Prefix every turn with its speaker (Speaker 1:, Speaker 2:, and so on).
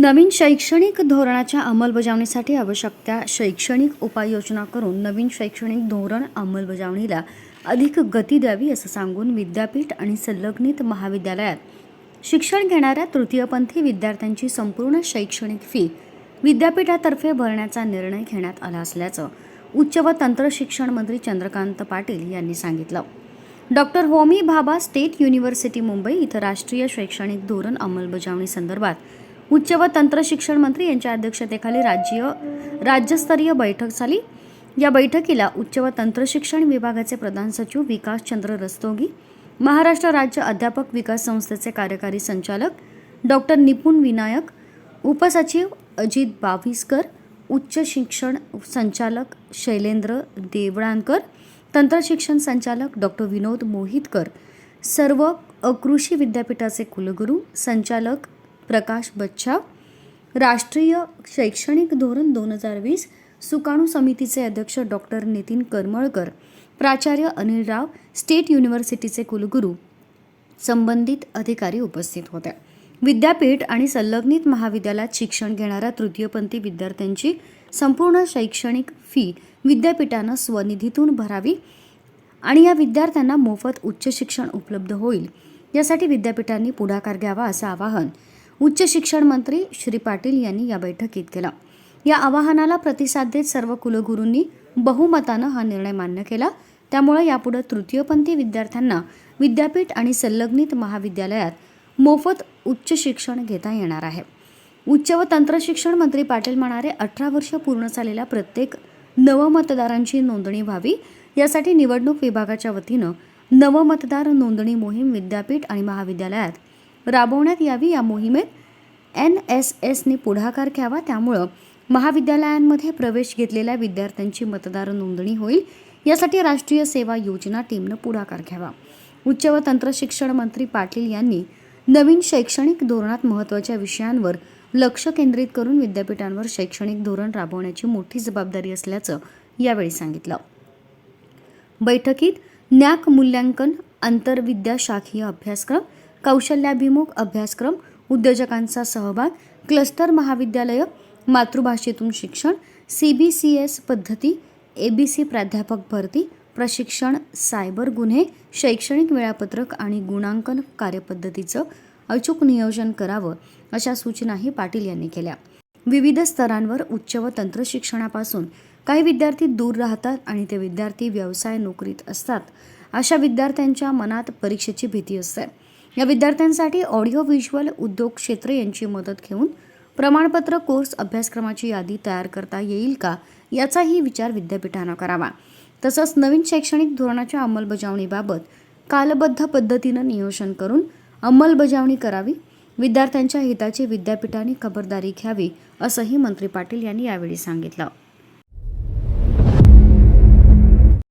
Speaker 1: नवीन शैक्षणिक धोरणाच्या अंमलबजावणीसाठी आवश्यक त्या शैक्षणिक उपाययोजना करून नवीन शैक्षणिक धोरण अंमलबजावणीला अधिक गती द्यावी असं सांगून विद्यापीठ आणि संलग्नित महाविद्यालयात शिक्षण घेणाऱ्या तृतीयपंथी विद्यार्थ्यांची संपूर्ण शैक्षणिक फी विद्यापीठातर्फे भरण्याचा निर्णय घेण्यात आला असल्याचं उच्च व तंत्र शिक्षण मंत्री चंद्रकांत पाटील यांनी सांगितलं. Doctor Homi Bhabha state university Mumbai इथं राष्ट्रीय शैक्षणिक धोरण अंमलबजावणी संदर्भात उच्च व तंत्र शिक्षण मंत्री यांच्या अध्यक्षतेखाली राज्यस्तरीय बैठक झाली. या बैठकीला उच्च व तंत्र शिक्षण विभागाचे प्रधान सचिव विकासचंद्र रस्तोगी, महाराष्ट्र राज्य अध्यापक विकास संस्थेचे कार्यकारी संचालक डॉक्टर निपुण विनायक, उपसचिव अजित बाविस्कर, उच्च शिक्षण संचालक शैलेंद्र देवळानकर, तंत्र शिक्षण संचालक डॉक्टर विनोद मोहितकर, सर्व अकृषी विद्यापीठाचे कुलगुरू संचालक प्रकाश बच्छाव, राष्ट्रीय शैक्षणिक धोरण 2020 सुकाणू समितीचे अध्यक्ष डॉक्टर नितीन करमळकर, प्राचार्य अनिल राव, स्टेट युनिव्हर्सिटीचे कुलगुरू, संबंधित अधिकारी उपस्थित होते. विद्यापीठ आणि संलग्नित महाविद्यालयात शिक्षण घेणाऱ्या तृतीयपंथी विद्यार्थ्यांची संपूर्ण शैक्षणिक फी विद्यापीठानं स्वनिधीतून भरावी आणि या विद्यार्थ्यांना मोफत उच्च शिक्षण उपलब्ध होईल यासाठी विद्यापीठांनी पुढाकार घ्यावा असं आवाहन उच्च शिक्षण मंत्री श्री पाटील यांनी या बैठकीत केलं. या आवाहनाला प्रतिसाद देत सर्व कुलगुरूंनी बहुमतानं हा निर्णय मान्य केला. त्यामुळे यापुढे तृतीयपंथी विद्यार्थ्यांना विद्यापीठ आणि संलग्नित महाविद्यालयात मोफत उच्च शिक्षण घेता येणार आहे. उच्च व तंत्र शिक्षण मंत्री पाटील म्हणाले, 18 वर्ष पूर्ण झालेल्या प्रत्येक नवमतदारांची नोंदणी व्हावी यासाठी निवडणूक विभागाच्या वतीनं नवमतदार नोंदणी मोहीम विद्यापीठ आणि महाविद्यालयात राबवण्यात यावी. या मोहिमेत NSSने पुढाकार घ्यावा. त्यामुळं महाविद्यालयांमध्ये प्रवेश घेतलेल्या विद्यार्थ्यांची मतदार नोंदणी होईल. यासाठी राष्ट्रीय सेवा योजना टीमनं पुढाकार घ्यावा. उच्च व तंत्र शिक्षण मंत्री पाटील यांनी नवीन शैक्षणिक धोरणात महत्त्वाच्या विषयांवर लक्ष केंद्रित करून विद्यापीठांवर शैक्षणिक धोरण राबवण्याची मोठी जबाबदारी असल्याचं यावेळी सांगितलं. बैठकीत न्याक मूल्यांकन, आंतरविद्याशाखीय अभ्यासक्रम, कौशल्याभिमुख अभ्यासक्रम, उद्योजकांचा सहभाग, क्लस्टर महाविद्यालय, मातृभाषेतून शिक्षण, CBCS पद्धती, ABC प्राध्यापक भरती, प्रशिक्षण, सायबर गुन्हे, शैक्षणिक वेळापत्रक आणि गुणांकन कार्यपद्धतीचं अचूक नियोजन करावं अशा सूचनाही पाटील यांनी केल्या. विविध स्तरांवर उच्च व तंत्र शिक्षणापासून काही विद्यार्थी दूर राहतात आणि ते विद्यार्थी व्यवसाय नोकरीत असतात. अशा विद्यार्थ्यांच्या मनात परीक्षेची भीती असते. या विद्यार्थ्यांसाठी ऑडिओ व्हिज्युअल उद्योग क्षेत्र यांची मदत घेऊन प्रमाणपत्र कोर्स अभ्यासक्रमाची यादी तयार करता येईल का याचाही विचार विद्यापीठानं करावा. तसंच नवीन शैक्षणिक धोरणाच्या अंमलबजावणीबाबत कालबद्ध पद्धतीनं नियोजन करून अंमलबजावणी करावी. विद्यार्थ्यांच्या हिताची विद्यापीठांनी खबरदारी घ्यावी असंही मंत्री पाटील यांनी यावेळी सांगितलं.